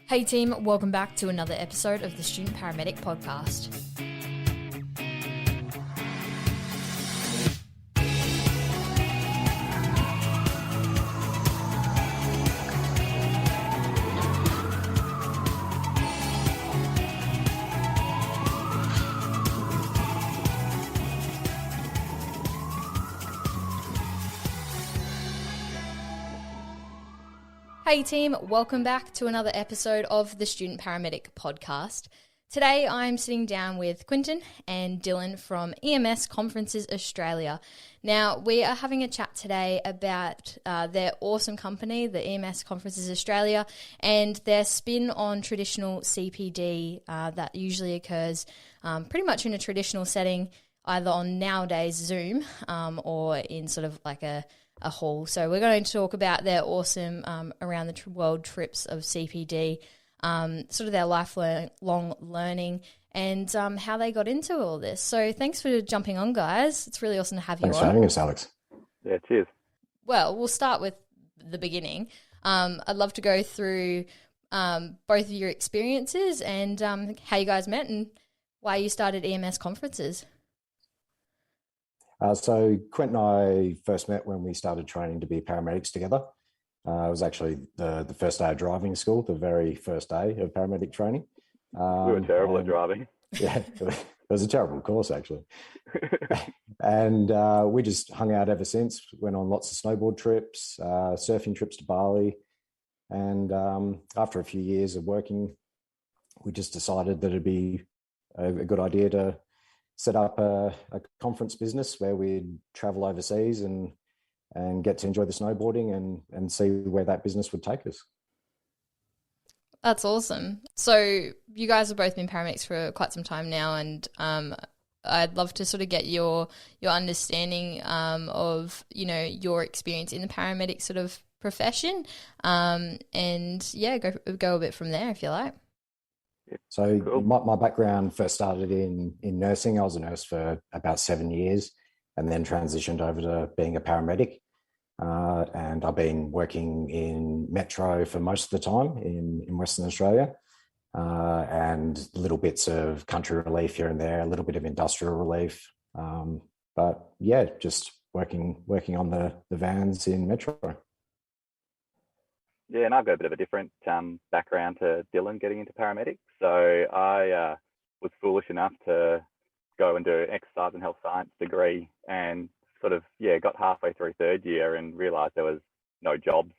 Hey team, welcome back to another episode of the Student Paramedic Podcast. Hey team, welcome back to another episode of the Student Paramedic Podcast. Today I'm sitting down with Quinton and Dylan from EMS Conferences Australia. Now we are having a chat today about their awesome company, the EMS Conferences Australia, and their spin on traditional CPD that usually occurs pretty much in a traditional setting, either on nowadays Zoom or in sort of like a hall. So we're going to talk about their awesome around the world trips of CPD, sort of their lifelong learning and how they got into all this. So thanks for jumping on, guys. It's really awesome to have you on. Thanks for having us, Alex. Yeah, cheers. Well, we'll start with the beginning. I'd love to go through both of your experiences and how you guys met and why you started EMS conferences. So Quint and I first met when we started training to be paramedics together. It was actually the first day of driving school, the very first day of paramedic training. We were terrible at driving. Yeah, it was a terrible course, actually. And we just hung out ever since, went on lots of snowboard trips, surfing trips to Bali. And after a few years of working, we just decided that it'd be a good idea to set up a conference business where we'd travel overseas and get to enjoy the snowboarding and see where that business would take us. That's awesome. So you guys have both been paramedics for quite some time now, and I'd love to sort of get your understanding of, you know, your experience in the paramedic sort of profession, and yeah, go a bit from there if you like. So cool. my background first started in nursing. I was a nurse for about 7 years and then transitioned over to being a paramedic. And I've been working in Metro for most of the time in Western Australia, and little bits of country relief here and there, a little bit of industrial relief. But yeah, just working on the vans in Metro. Yeah, and I've got a bit of a different background to Dylan getting into paramedics. So I was foolish enough to go and do an exercise and health science degree and sort of, got halfway through third year and realised there was no jobs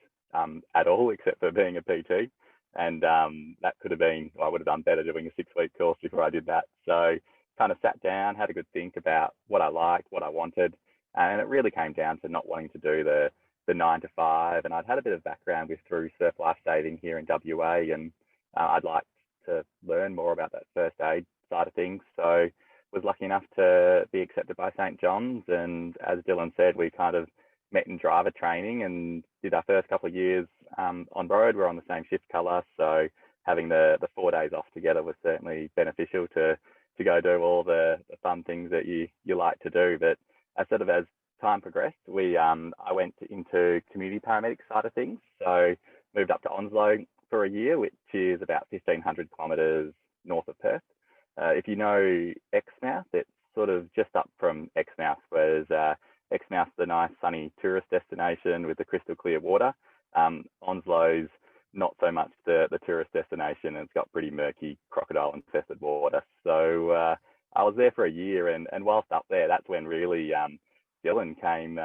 at all except for being a PT. And that could have been, I would have done better doing a 6-week course before I did that. So kind of sat down, had a good think about what I liked, what I wanted. And it really came down to not wanting to do the 9 to 5, and I'd had a bit of background with through surf lifesaving here in WA, and I'd like to learn more about that first aid side of things. So was lucky enough to be accepted by St. John's, and as Dylan said, we kind of met in driver training and did our first couple of years on road. We're on the same shift colour, so having the 4 days off together was certainly beneficial to go do all the fun things that you like to do. But as time progressed, I went into community paramedic side of things. So moved up to Onslow for a year, which is about 1,500 kilometres north of Perth. If you know Exmouth, it's sort of just up from Exmouth, whereas Exmouth's the nice sunny tourist destination with the crystal clear water. Onslow's not so much the tourist destination, and it's got pretty murky crocodile infested water. So I was there for a year, and whilst up there, that's when really Dylan came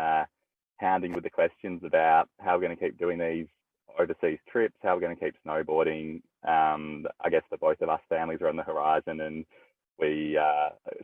hounding with the questions about how we're going to keep doing these overseas trips, how we're going to keep snowboarding. I guess for both of us, families are on the horizon, and we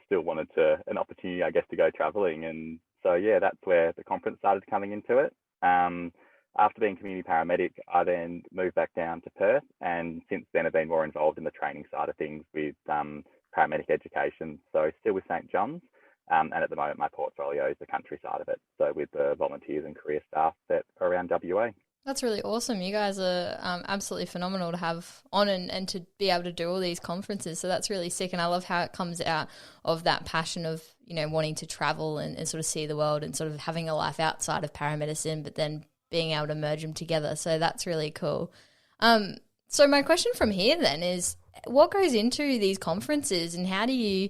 still wanted an opportunity, I guess, to go traveling. And so, yeah, that's where the conference started coming into it. After being community paramedic, I then moved back down to Perth, and since then I've been more involved in the training side of things with paramedic education. So still with St. John's. And at the moment, my portfolio is the country side of it. So with the volunteers and career staff that are around WA. That's really awesome. You guys are absolutely phenomenal to have on and to be able to do all these conferences. So that's really sick. And I love how it comes out of that passion of, you know, wanting to travel and sort of see the world and sort of having a life outside of paramedicine, but then being able to merge them together. So that's really cool. So my question from here then is, what goes into these conferences, and how do you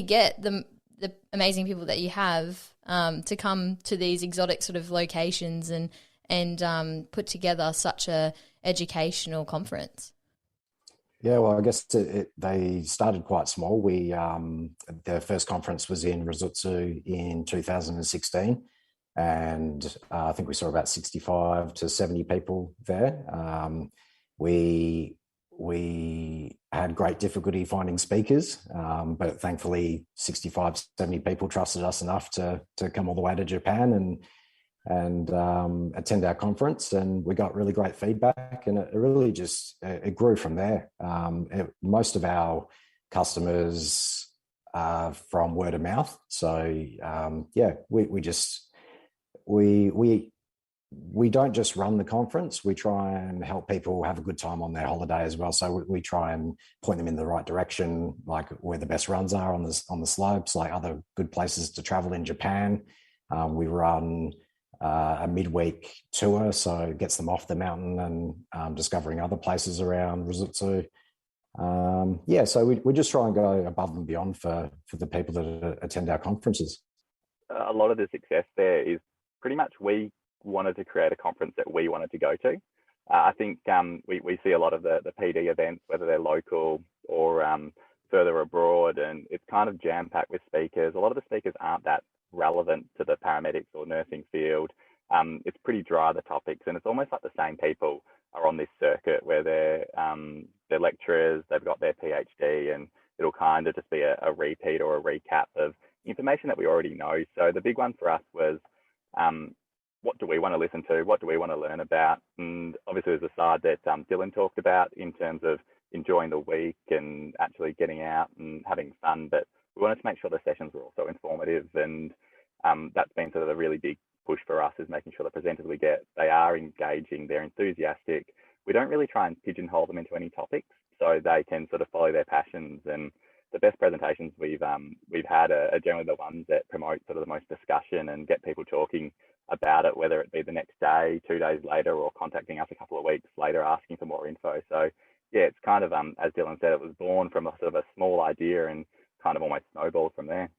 get the amazing people that you have to come to these exotic sort of locations and put together such a educational conference? Yeah, well, I guess they started quite small. Their first conference was in Risutsu in 2016, and I think we saw about 65 to 70 people there. We had great difficulty finding speakers, but thankfully 65, 70 people trusted us enough to come all the way to Japan and attend our conference, and we got really great feedback, and it really just it grew from there. Most of our customers are from word of mouth, so we don't just run the conference, we try and help people have a good time on their holiday as well. So we try and point them in the right direction, like where the best runs are on the slopes, like other good places to travel in Japan. We run a midweek tour, so it gets them off the mountain and discovering other places around Risutsu. So we just try and go above and beyond for the people that attend our conferences. A lot of the success there is pretty much we wanted to create a conference that we wanted to go to. I think we see a lot of the PD events, whether they're local or further abroad, and it's kind of jam-packed with speakers. A lot of the speakers aren't that relevant to the paramedics or nursing field. It's pretty dry, the topics, and it's almost like the same people are on this circuit where they're lecturers, they've got their PhD, and it'll kind of just be a repeat or a recap of information that we already know. So the big one for us was, what do we want to listen to? What do we want to learn about? And obviously there's a side that Dylan talked about in terms of enjoying the week and actually getting out and having fun, but we wanted to make sure the sessions were also informative, and that's been sort of a really big push for us, is making sure the presenters we get, they are engaging, they're enthusiastic. We don't really try and pigeonhole them into any topics, so they can sort of follow their passions. And the best presentations we've had are generally the ones that promote sort of the most discussion and get people talking about it, whether it be the next day, 2 days later, or contacting us a couple of weeks later asking for more info. So yeah, it's kind of, as Dylan said, it was born from a sort of a small idea and kind of almost snowballed from there.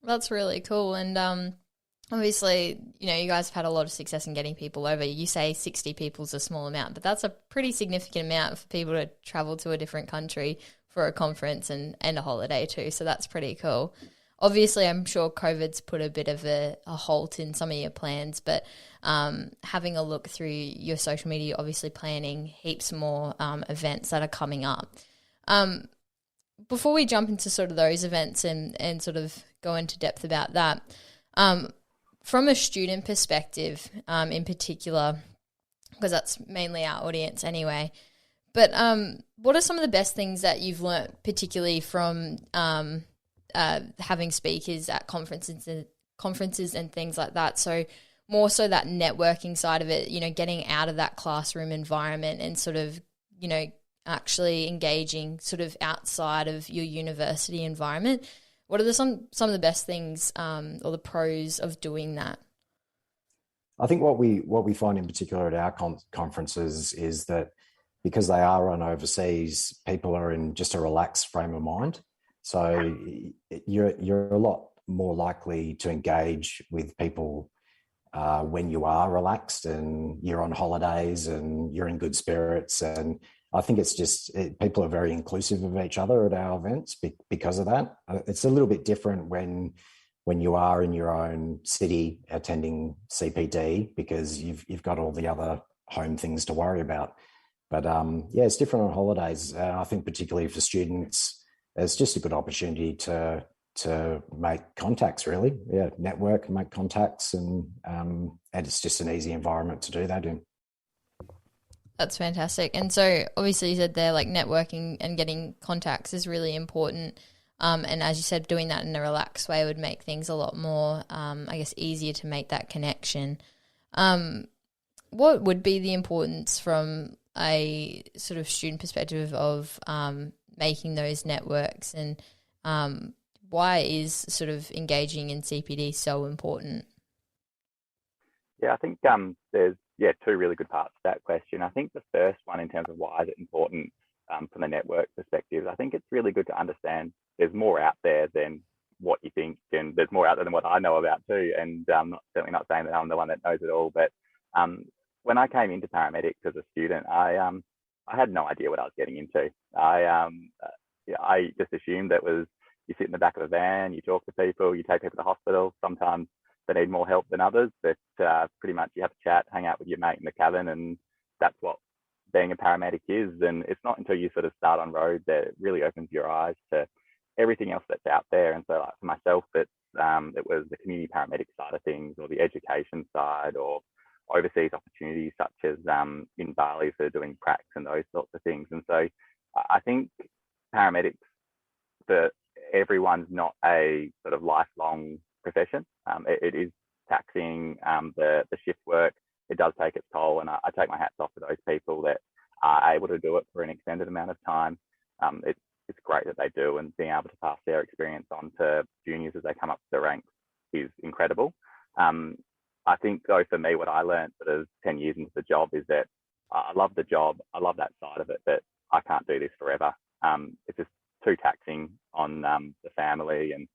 That's really cool. And obviously, you guys have had a lot of success in getting people over. You say 60 people is a small amount, but that's a pretty significant amount for people to travel to a different country for a conference and a holiday too. So that's pretty cool. Obviously, I'm sure COVID's put a bit of a halt in some of your plans, but having a look through your social media, you're obviously planning heaps more events that are coming up. Before we jump into sort of those events and sort of go into depth about that, from a student perspective in particular, because that's mainly our audience anyway, but what are some of the best things that you've learnt, particularly from having speakers at conferences and things like that? So more so that networking side of it, getting out of that classroom environment and sort of, actually engaging sort of outside of your university environment. What are some of the best things or the pros of doing that? I think what we find in particular at our conferences is that because they are run overseas, people are in just a relaxed frame of mind. So you're a lot more likely to engage with people when you are relaxed and you're on holidays and you're in good spirits. And I think it's just people are very inclusive of each other at our events because of that. It's a little bit different when you are in your own city attending CPD because you've got all the other home things to worry about. But it's different on holidays. I think particularly for students, it's just a good opportunity to make contacts, really. Yeah, network, make contacts, and it's just an easy environment to do that in. That's fantastic. And so obviously you said there, like, networking and getting contacts is really important. And as you said, doing that in a relaxed way would make things a lot more, easier to make that connection. What would be the importance from a sort of student perspective of making those networks, and why is sort of engaging in CPD so important? Yeah, I think there's two really good parts to that question. I think the first one, in terms of why is it important from the network perspective, I think it's really good to understand there's more out there than what you think, and there's more out there than what I know about too. And certainly not saying that I'm the one that knows it all, but when I came into paramedics as a student, I had no idea what I was getting into. I just assumed that was, you sit in the back of a van, you talk to people, you take people to hospital. Sometimes they need more help than others, but pretty much you have a chat, hang out with your mate in the cabin, and that's what being a paramedic is. And it's not until you sort of start on road that it really opens your eyes to everything else that's out there. And so, like, for myself, it was the community paramedic side of things, or the education side, or overseas opportunities such as in Bali for doing pracs and those sorts of things. And so I think paramedics, for everyone's not a sort of lifelong profession. It is taxing. The shift work, it does take its toll, and I take my hats off to those people that are able to do it for an extended amount of time. It's great that they do, and being able to pass their experience on to juniors as they come up the ranks is incredible. I think, though, for me, what I learned sort of 10 years into the job is that I love the job, I love that side of it, but I can't do this forever. It's just too taxing on the family and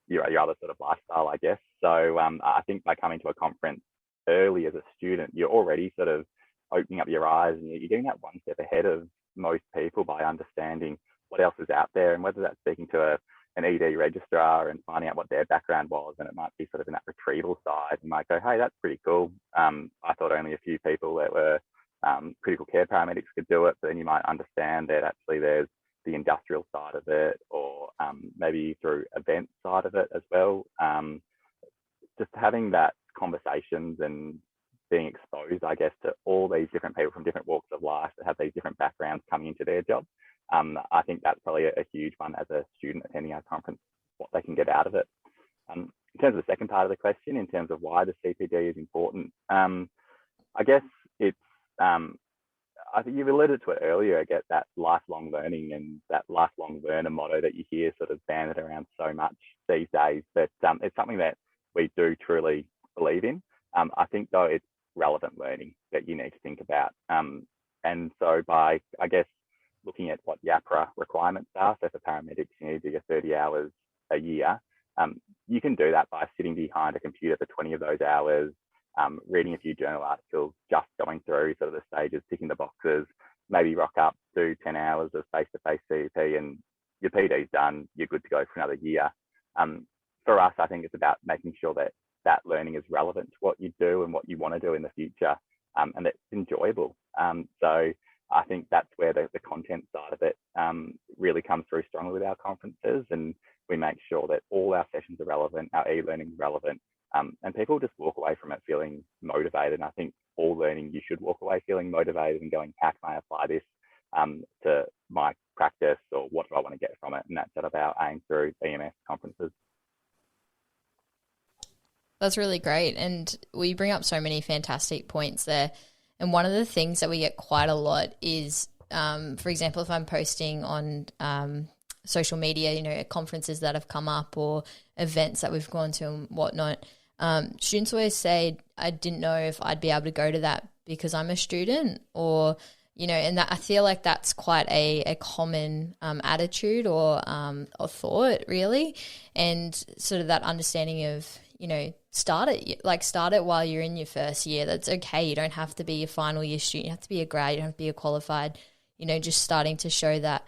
your other sort of lifestyle, I guess. So I think by coming to a conference early as a student, you're already sort of opening up your eyes, and you're getting that one step ahead of most people by understanding what else is out there, and whether that's speaking to an ED registrar and finding out what their background was, and it might be sort of in that retrieval side. You might go, hey, that's pretty cool. I thought only a few people that were critical care paramedics could do it, but then you might understand that actually there's the industrial side of it, or maybe through event side of it as well. Just having that conversations and being exposed, I guess, to all these different people from different walks of life that have these different backgrounds coming into their job. I think that's probably a huge one as a student attending our conference, what they can get out of it. In terms of the second part of the question, in terms of why the CPD is important, I guess it's, I think you've alluded to it earlier, I get that lifelong learning and that lifelong learner motto that you hear sort of banded around so much these days, but it's something that we do truly believe in. I think, though, it's relevant learning that you need to think about. And so by, I guess, looking at what YAPRA requirements are, so for paramedics, you need to do your 30 hours a year. You can do that by sitting behind a computer for 20 of those hours, reading a few journal articles, just going through sort of the stages, ticking the boxes, maybe rock up, do 10 hours of face-to-face CEP, and your PD's done, you're good to go for another year. For us, I think it's about making sure that that learning is relevant to what you do and what you want to do in the future, and it's enjoyable. So I think that's where the content side of it really comes through strongly with our conferences, and we make sure that all our sessions are relevant, our e-learning is relevant, and people just walk away from it feeling motivated. And I think all learning, you should walk away feeling motivated and going, how can I apply this to my practice, or what do I want to get from it? And that's sort of our aim through EMS conferences. That's really great. And we bring up so many fantastic points there. And one of the things that we get quite a lot is, for example, if I'm posting on social media, at conferences that have come up or events that we've gone to and whatnot, students always say, I didn't know if I'd be able to go to that because I'm a student, or, and that I feel like that's quite a common attitude or thought, really. And sort of that understanding of, start it while you're in your first year. That's okay. You don't have to be a final year student. You have to be a grad. You don't have to be a qualified, just starting to show that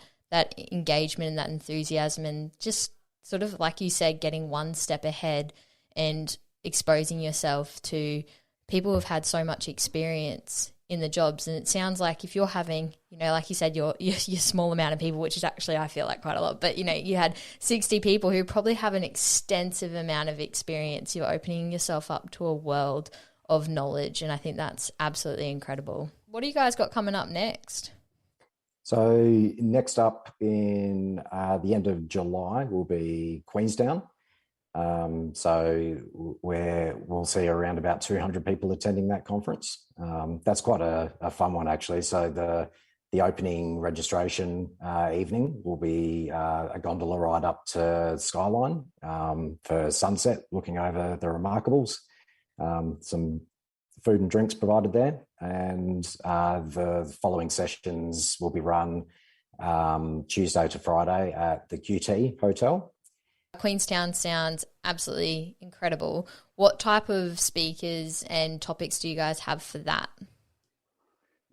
engagement and that enthusiasm, and just sort of, like you said, getting one step ahead and exposing yourself to people who've had so much experience in the jobs. And it sounds like if you're having, like you said, your small amount of people, which is actually, I feel like, quite a lot, but you had 60 people who probably have an extensive amount of experience. You're opening yourself up to a world of knowledge, and I think that's absolutely incredible. What do you guys got coming up next? So next up in the end of July will be Queenstown. So we'll see around about 200 people attending that conference. That's quite a fun one, actually. So the opening registration evening will be a gondola ride up to Skyline for sunset, looking over the Remarkables. Some food and drinks provided there, and the following sessions will be run Tuesday to Friday at the QT Hotel. Queenstown sounds absolutely incredible. What type of speakers and topics do you guys have for that?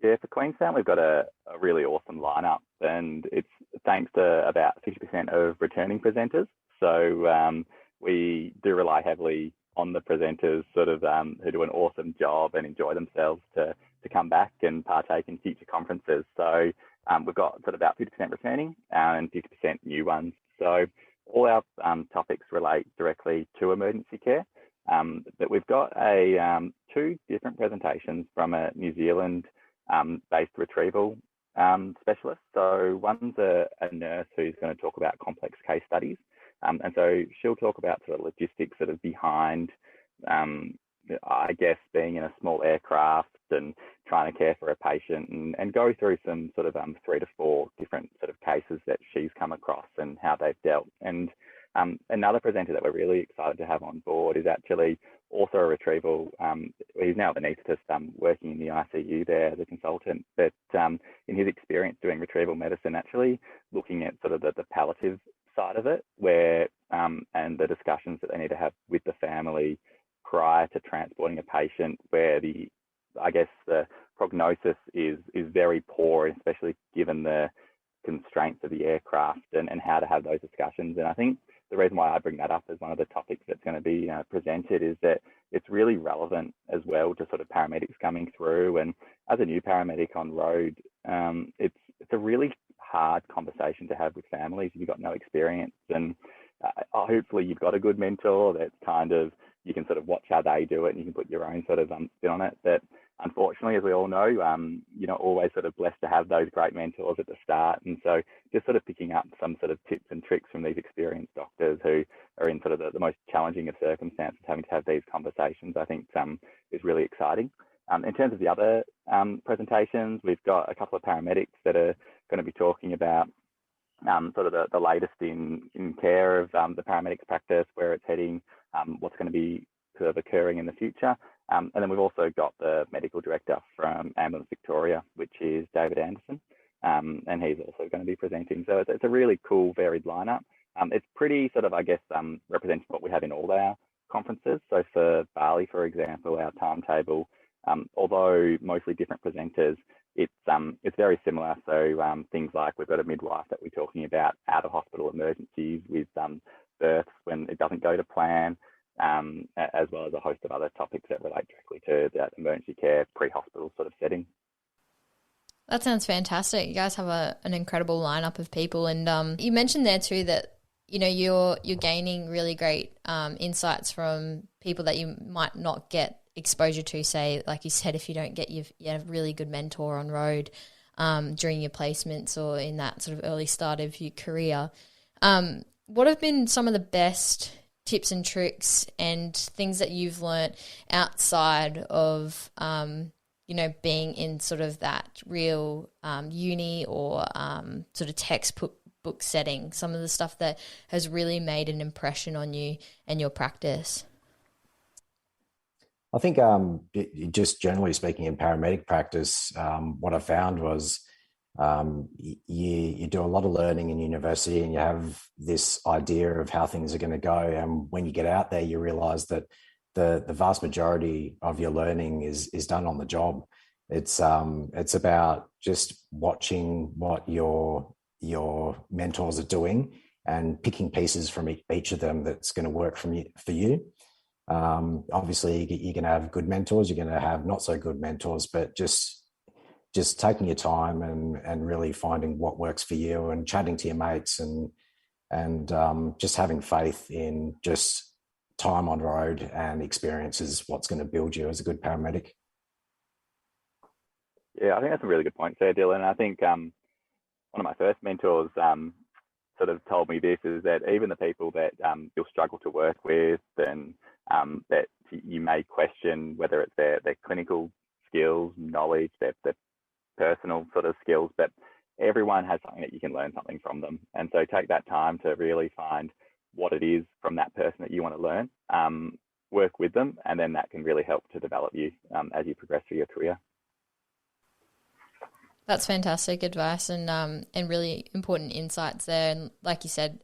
Yeah, for Queenstown, we've got a really awesome lineup, and it's thanks to about 50% of returning presenters. So we do rely heavily on the presenters who do an awesome job and enjoy themselves to come back and partake in future conferences. So we've got about 50% returning and 50% new ones. So all our topics relate directly to emergency care. But we've got two different presentations from a New Zealand based retrieval specialist. So one's a nurse who's going to talk about complex case studies. And so she'll talk about logistics behind, I guess, being in a small aircraft and trying to care for a patient and go through some 3 to 4 different cases that she's come across and how they've dealt. And another presenter that we're really excited to have on board is actually also a retrieval. He's now an anaesthetist working in the ICU there as a consultant, but in his experience doing retrieval medicine, actually looking at the palliative side of it, where and the discussions that they need to have with the family prior to transporting a patient, where the prognosis is very poor, especially given the constraints of the aircraft and how to have those discussions. And I think the reason why I bring that up as one of the topics that's going to be presented is that it's really relevant as well to paramedics coming through. And as a new paramedic on road, it's a really hard conversation to have with families if you've got no experience. And hopefully you've got a good mentor that's you can watch how they do it and you can put your own spin on it. But unfortunately, as we all know, you're not always blessed to have those great mentors at the start. And so just picking up some tips and tricks from these experienced doctors who are in the most challenging of circumstances, having to have these conversations, I think is really exciting. In terms of the other presentations, we've got a couple of paramedics that are going to be talking about the latest in care of the paramedics practice, where it's heading, what's going to be occurring in the future. And then we've also got the medical director from Ambulance Victoria, which is David Anderson, and he's also going to be presenting. So it's a really cool, varied lineup. It's pretty represents what we have in all our conferences. So for Bali, for example, our timetable, although mostly different presenters, it's very similar. So things like we've got a midwife that we're talking about out of hospital emergencies with births when it doesn't go to plan, as well as a host of other topics that relate directly to that emergency care pre-hospital setting. That sounds fantastic. You guys have an incredible lineup of people, and you mentioned there too that you're gaining really great insights from people that you might not get exposure to, say, like you said, if you don't get a really good mentor on road during your placements or in that early start of your career. What have been some of the best tips and tricks and things that you've learnt outside of being in that real uni or textbook setting, some of the stuff that has really made an impression on you and your practice? I think just generally speaking in paramedic practice, what I found was you do a lot of learning in university and you have this idea of how things are going to go. And when you get out there, you realize that the vast majority of your learning is done on the job. It's about just watching what your mentors are doing and picking pieces from each of them that's going to work for you. Obviously, you're going to have good mentors, you're going to have not so good mentors, but just taking your time and really finding what works for you and chatting to your mates and just having faith in just time on road and experience is what's going to build you as a good paramedic. Yeah, I think that's a really good point there, Dylan. I think one of my first mentors told me this, is that even the people that you'll struggle to work with and that you may question whether it's their clinical skills, knowledge, their personal skills, but everyone has something that you can learn something from them. And so take that time to really find what it is from that person that you want to learn. work with them, and then that can really help to develop you as you progress through your career. That's fantastic advice and really important insights there. And like you said,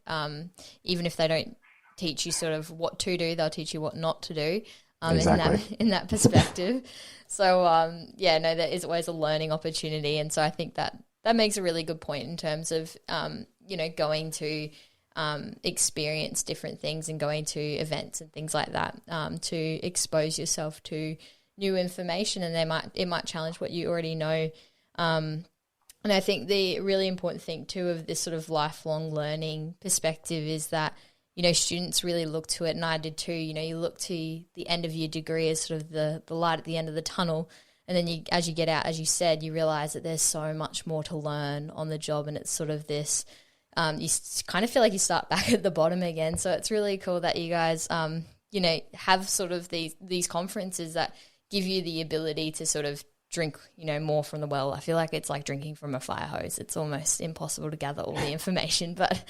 even if they don't teach you sort of what to do, they'll teach you what not to do. Exactly. In that perspective. So there is always a learning opportunity, and so I think that makes a really good point in terms of going to experience different things and going to events and things like that to expose yourself to new information, and it might challenge what you already know. And I think the really important thing too of this sort of lifelong learning perspective is that, students really look to it, and I did too. You look to the end of your degree as sort of the light at the end of the tunnel, and then as you get out, as you said, you realise that there's so much more to learn on the job, and it's sort of this, you kind of feel like you start back at the bottom again. So it's really cool that you guys, have sort of these conferences that give you the ability to sort of drink, more from the well. I feel like it's like drinking from a fire hose. It's almost impossible to gather all the information, but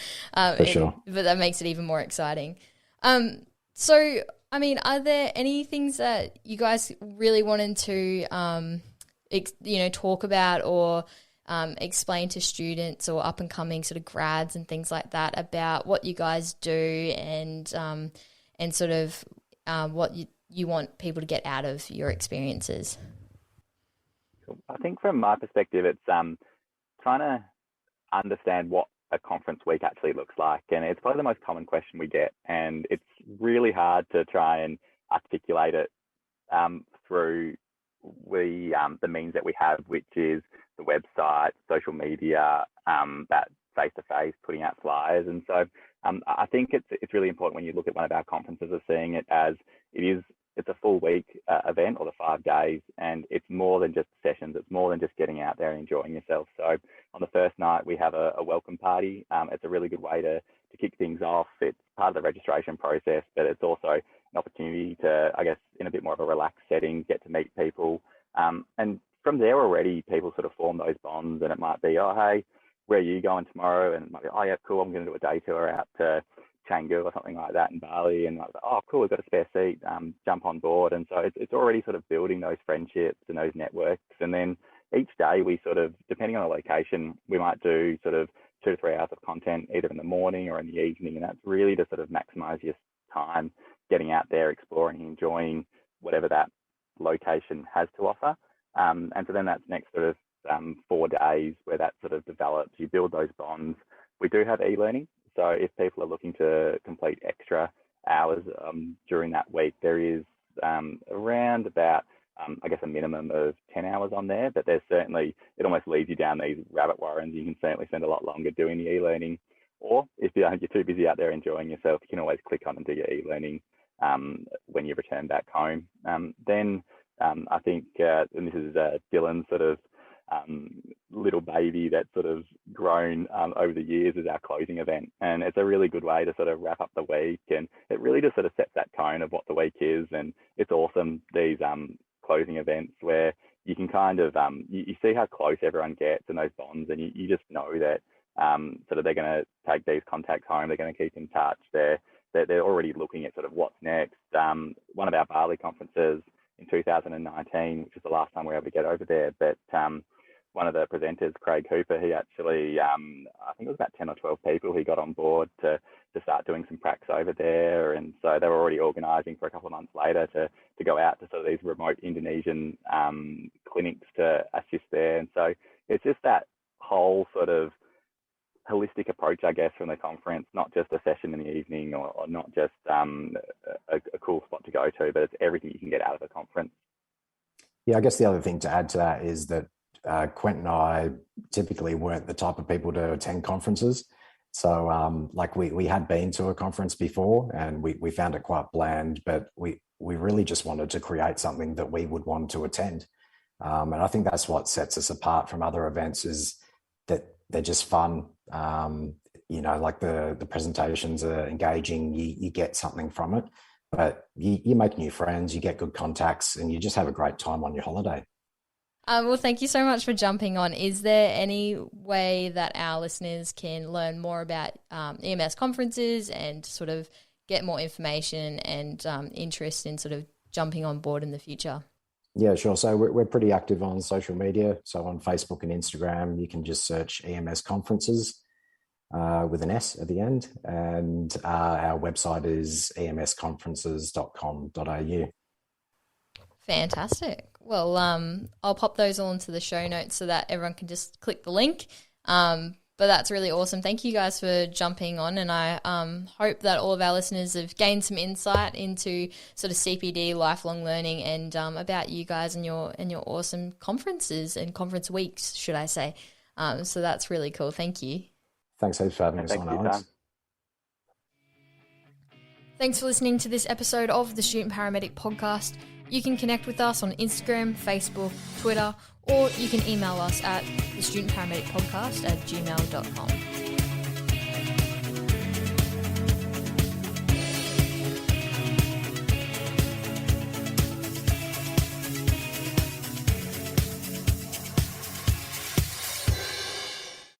sure. But that makes it even more exciting. So, I mean, are there any things that you guys really wanted to, talk about or explain to students or up and coming sort of grads and things like that about what you guys do and sort of what you want people to get out of your experiences? I think from my perspective, it's trying to understand what a conference week actually looks like. And it's probably the most common question we get. And it's really hard to try and articulate it through the means that we have, which is the website, social media, that face-to-face, putting out flyers. And so I think it's really important when you look at one of our conferences of seeing it as it's a full week event, or the 5 days, and it's more than just sessions. It's more than just getting out there and enjoying yourself. So on the first night, we have a welcome party. It's a really good way to kick things off. It's part of the registration process, but it's also an opportunity to, I guess, in a bit more of a relaxed setting, get to meet people. And from there already, people sort of form those bonds, and it might be, oh, hey, where are you going tomorrow? And it might be, oh, yeah, cool, I'm going to do a day tour out to Canggu or something like that in Bali, and like, oh cool, we've got a spare seat, jump on board. And so it's already sort of building those friendships and those networks. And then each day we sort of, depending on the location, we might do sort of 2 to 3 hours of content either in the morning or in the evening, and that's really to sort of maximize your time getting out there, exploring, enjoying whatever that location has to offer. And so then that's next sort of 4 days where that sort of develops, you build those bonds. We do have e-learning. So if people are looking to complete extra hours during that week, there is around about, I guess, a minimum of 10 hours on there. But there's certainly, it almost leads you down these rabbit warrens. You can certainly spend a lot longer doing the e-learning. Or if you're too busy out there enjoying yourself, you can always click on and do your e-learning when you return back home. Then I think, and this is Dylan's sort of little baby that's sort of grown over the years, is our closing event. And it's a really good way to sort of wrap up the week, and it really just sort of sets that tone of what the week is. And it's awesome, these closing events where you can kind of you see how close everyone gets and those bonds, and you just know that sort of they're going to take these contacts home, they're going to keep in touch, they're already looking at sort of what's next. One of our Bali conferences in 2019, which was the last time we were able to get over there, but one of the presenters, Craig Hooper, he actually, I think it was about 10 or 12 people he got on board to start doing some pracs over there. And so they were already organising for a couple of months later to go out to sort of these remote Indonesian clinics to assist there. And so it's just that whole sort of holistic approach, I guess, from the conference, not just a session in the evening or not just a cool spot to go to, but it's everything you can get out of a conference. Yeah, I guess the other thing to add to that is that Quentin and I typically weren't the type of people to attend conferences. So like we had been to a conference before and we found it quite bland, but we really just wanted to create something that we would want to attend. And I think that's what sets us apart from other events, is that they're just fun. Like the presentations are engaging, you get something from it, but you make new friends, you get good contacts, and you just have a great time on your holiday. Well, thank you so much for jumping on. Is there any way that our listeners can learn more about EMS conferences and sort of get more information and interest in sort of jumping on board in the future? Yeah, sure. So we're pretty active on social media. So on Facebook and Instagram, you can just search EMS conferences with an S at the end. And our website is emsconferences.com.au. Fantastic. Well, I'll pop those all into the show notes so that everyone can just click the link. But that's really awesome. Thank you guys for jumping on, and I hope that all of our listeners have gained some insight into sort of CPD, lifelong learning, and about you guys and your awesome conferences and conference weeks, should I say. So that's really cool. Thank you. Thanks heaps for having us on, Alex. Thanks for listening to this episode of the Student Paramedic Podcast. You can connect with us on Instagram, Facebook, Twitter, or you can email us at thestudentparamedicpodcast@gmail.com.